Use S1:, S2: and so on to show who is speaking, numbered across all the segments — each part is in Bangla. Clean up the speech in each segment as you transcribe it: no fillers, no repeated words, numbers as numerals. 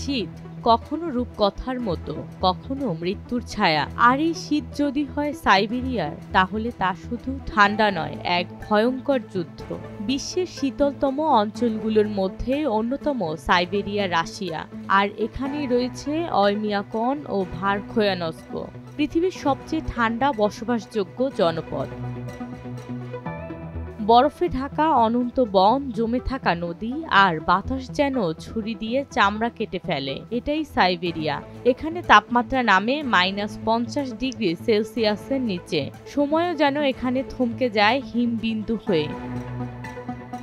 S1: শীত কখনো রূপকথার মতো, কখনো মৃত্যুর ছায়া। আর এই শীত যদি হয় সাইবেরিয়ার, তাহলে তা শুধু ঠান্ডা নয়, এক ভয়ঙ্কর যুদ্ধ। বিশ্বের শীতলতম অঞ্চলগুলোর মধ্যে অন্যতম সাইবেরিয়া, রাশিয়া। আর এখানেই রয়েছে অয়মিয়াকন ও ভারখোয়ানস্ক, পৃথিবীর সবচেয়ে ঠান্ডা বসবাসযোগ্য জনপদ। বরফে ঢাকা অনন্ত বন, জমে থাকা নদী আর বাতাস যেন ছুরি দিয়ে চামড়া কেটে ফেলে। এটাই সাইবেরিয়া। এখানে তাপমাত্রা নামে -50°C নিচে। সময়ও যেন এখানে থমকে যায় হিমবিন্দু হয়ে।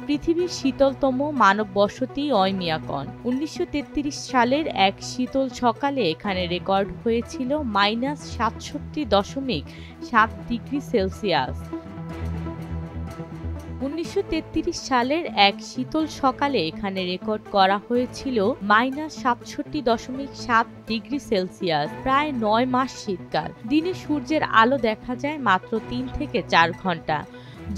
S1: পৃথিবীর শীতলতম মানব বসতি অয়মিয়াকন। 1933 সালের এক শীতল সকালে এখানে রেকর্ড হয়েছিল -67.7°C। 1933 সালের এক শীতল সকালে এখানে রেকর্ড করা হয়েছিল -67.7°C। প্রায় 9 মাস শীতকাল। দিনে সূর্যের আলো দেখা যায় মাত্র 3 থেকে 4 ঘন্টা।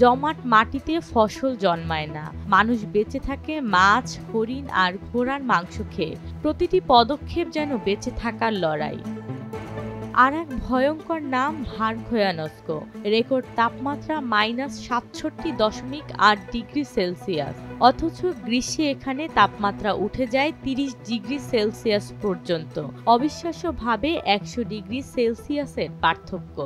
S1: জমাট মাটিতে ফসল জন্মায় না। মানুষ বেঁচে থাকে মাছ, হরিণ আর ঘোড়ার মাংস খেয়ে। প্রতিটি পদক্ষেপ যেন বেঁচে থাকার লড়াই। আর এক ভয়ঙ্কর নাম ভারখোয়ানস্ক। রেকর্ড তাপমাত্রা -67.8°C। অথচ গ্রীষ্মে এখানে তাপমাত্রা উঠে যায় 30°C পর্যন্ত। অবিশ্বাস্যভাবে 100°C পার্থক্য।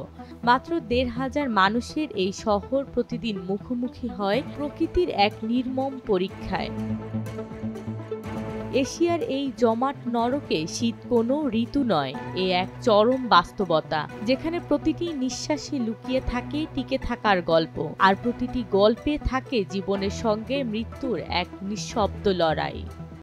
S1: মাত্র 1,500 মানুষের এই শহর প্রতিদিন মুখোমুখি হয় প্রকৃতির এক নির্মম পরীক্ষায়। এশিয়ার এই জমাট নরকে শীত কোনো ঋতু নয়, এ এক চরম বাস্তবতা, যেখানে প্রতিটি নিঃশ্বাসে লুকিয়ে থাকে টিকে থাকার গল্প, আর প্রতিটি গল্পে থাকে জীবনের সঙ্গে মৃত্যুর এক নিঃশব্দ লড়াই।